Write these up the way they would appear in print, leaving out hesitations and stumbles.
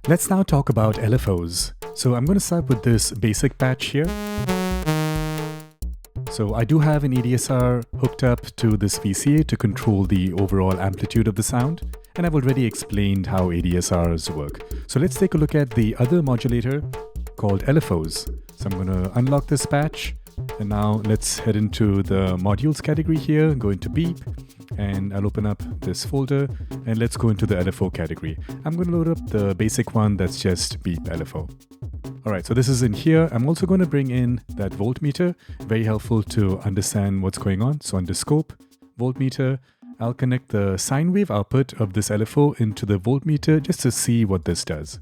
Let's now talk about LFOs. So I'm going to start with this basic patch here. So I do have an ADSR hooked up to this VCA to control the overall amplitude of the sound, and I've already explained how ADSRs work. So let's take a look at the other modulator called LFOs. So I'm going to unlock this patch, and now let's head into the modules category here, go into BEAP, and I'll open up this folder, and let's go into the LFO category. I'm going to load up the basic one that's just BEAP LFO. Alright, so this is in here. I'm also going to bring in that voltmeter, very helpful to understand what's going on. So under scope, voltmeter, I'll connect the sine wave output of this LFO into the voltmeter just to see what this does.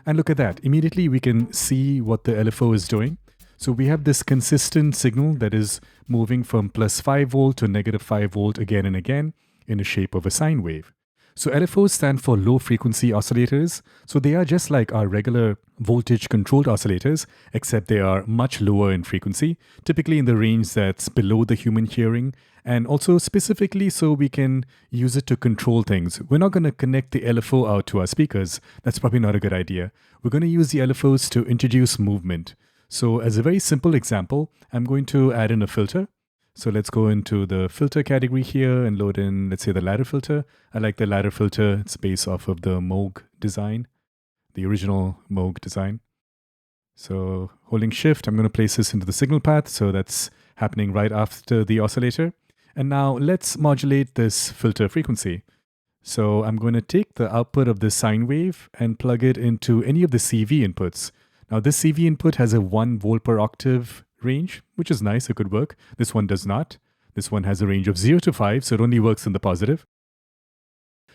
And look at that, immediately we can see what the LFO is doing. So we have this consistent signal that is moving from plus 5 volt to negative 5 volt again and again in the shape of a sine wave. So LFOs stand for low frequency oscillators. So they are just like our regular voltage controlled oscillators, except they are much lower in frequency, typically in the range that's below the human hearing, and also specifically so we can use it to control things. We're not going to connect the LFO out to our speakers. That's probably not a good idea. We're going to use the LFOs to introduce movement. So as a very simple example, I'm going to add in a filter. So let's go into the filter category here and load in, let's say, the ladder filter. I like the ladder filter. It's based off of the Moog design, the original Moog design. So holding shift, I'm going to place this into the signal path. So that's happening right after the oscillator. And now let's modulate this filter frequency. So I'm going to take the output of this sine wave and plug it into any of the CV inputs. Now this CV input has a 1 volt per octave range, which is nice, it could work. This one does not. This one has a range of 0 to 5, so it only works in the positive.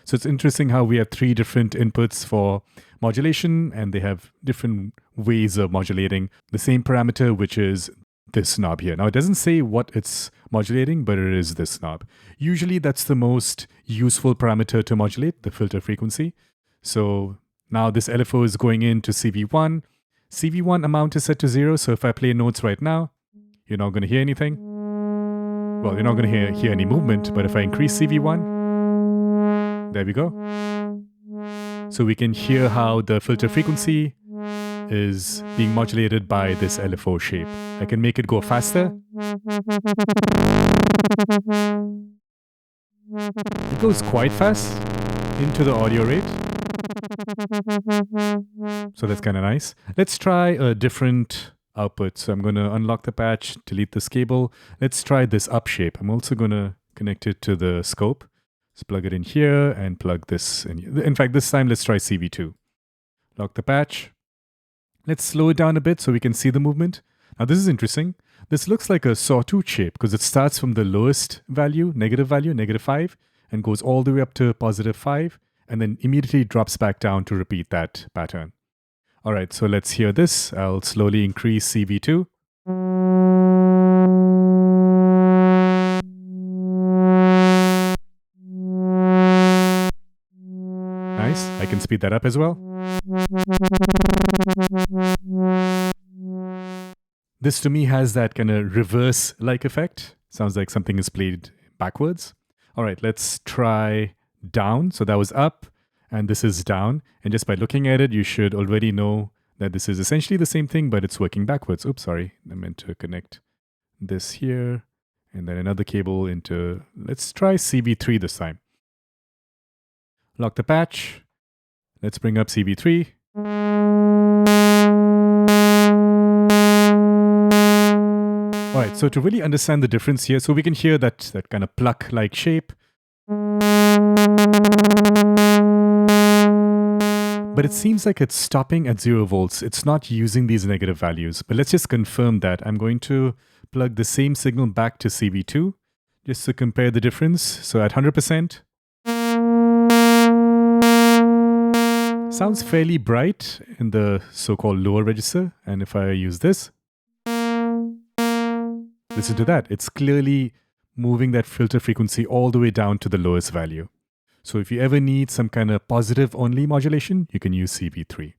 So it's interesting how we have 3 different inputs for modulation, and they have different ways of modulating the same parameter, which is this knob here. Now it doesn't say what it's modulating, but it is this knob. Usually that's the most useful parameter to modulate, the filter frequency. So now this LFO is going into CV1. CV1 amount is set to 0, so if I play notes right now, you're not going to hear anything. Well, you're not going to hear any movement, but if I increase CV1, there we go. So we can hear how the filter frequency is being modulated by this LFO shape. I can make it go faster. It goes quite fast into the audio rate. So that's kind of nice. Let's try a different output. So I'm going to unlock the patch, delete this cable. Let's try this up shape. I'm also going to connect it to the scope. Let's plug it in here and plug this in. In fact, this time let's try CV2. Lock the patch. Let's slow it down a bit so we can see the movement. Now this is interesting. This looks like a sawtooth shape because it starts from the lowest value, negative 5, and goes all the way up to positive 5. And then immediately drops back down to repeat that pattern. All right, so let's hear this. I'll slowly increase CV2. Nice, I can speed that up as well. This to me has that kind of reverse-like effect. Sounds like something is played backwards. All right, let's try down. So that was up and this is down. And just by looking at it, you should already know that this is essentially the same thing, but it's working backwards. Oops, sorry. I meant to connect this here and then another cable into, let's try CV3 this time. Lock the patch. Let's bring up CV3. All right, so to really understand the difference here, so we can hear that kind of pluck-like shape. But it seems like it's stopping at 0 volts. It's not using these negative values. But let's just confirm that. I'm going to plug the same signal back to CV2 just to compare the difference. So at 100%, sounds fairly bright in the so-called lower register. And if I use this, listen to that. It's clearly moving that filter frequency all the way down to the lowest value. So if you ever need some kind of positive only modulation, you can use CV3.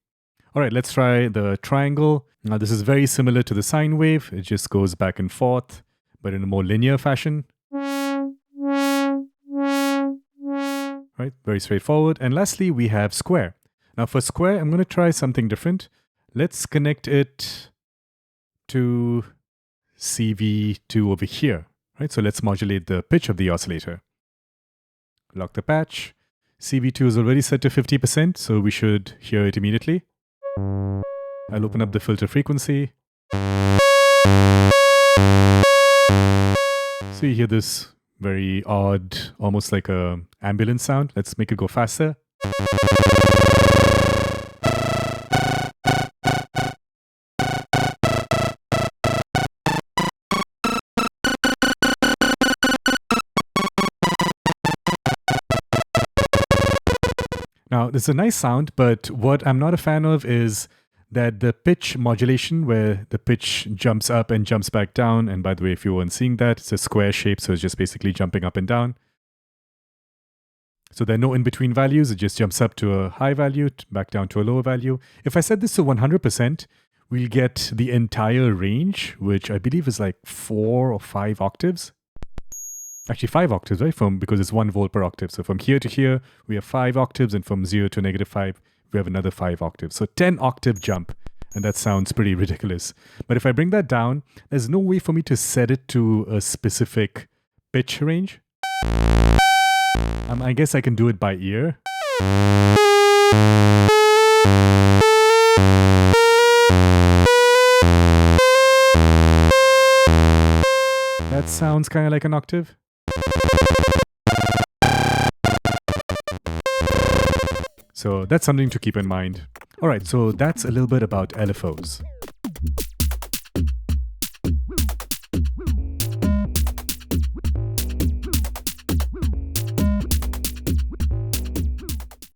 All right, let's try the triangle. Now this is very similar to the sine wave. It just goes back and forth, but in a more linear fashion. Right, very straightforward. And lastly, we have square. Now for square, I'm going to try something different. Let's connect it to CV2 over here, right? So let's modulate the pitch of the oscillator. Lock the patch. CV2 is already set to 50%, so we should hear it immediately. I'll open up the filter frequency. So you hear this very odd, almost like a ambulance sound. Let's make it go faster. Now, this is a nice sound, but what I'm not a fan of is that the pitch modulation, where the pitch jumps up and jumps back down, and by the way, if you weren't seeing that, it's a square shape, so it's just basically jumping up and down. So there are no in-between values, it just jumps up to a high value, back down to a lower value. If I set this to 100%, we'll get the entire range, which I believe is like 4 or 5 octaves. Actually 5 octaves, right? Because it's 1 volt per octave. So from here to here, we have 5 octaves, and from 0 to -5, we have another 5 octaves. So 10 octave jump, and that sounds pretty ridiculous. But if I bring that down, there's no way for me to set it to a specific pitch range. I guess I can do it by ear. That sounds kind of like an octave. So that's something to keep in mind. All right, so that's a little bit about LFOs.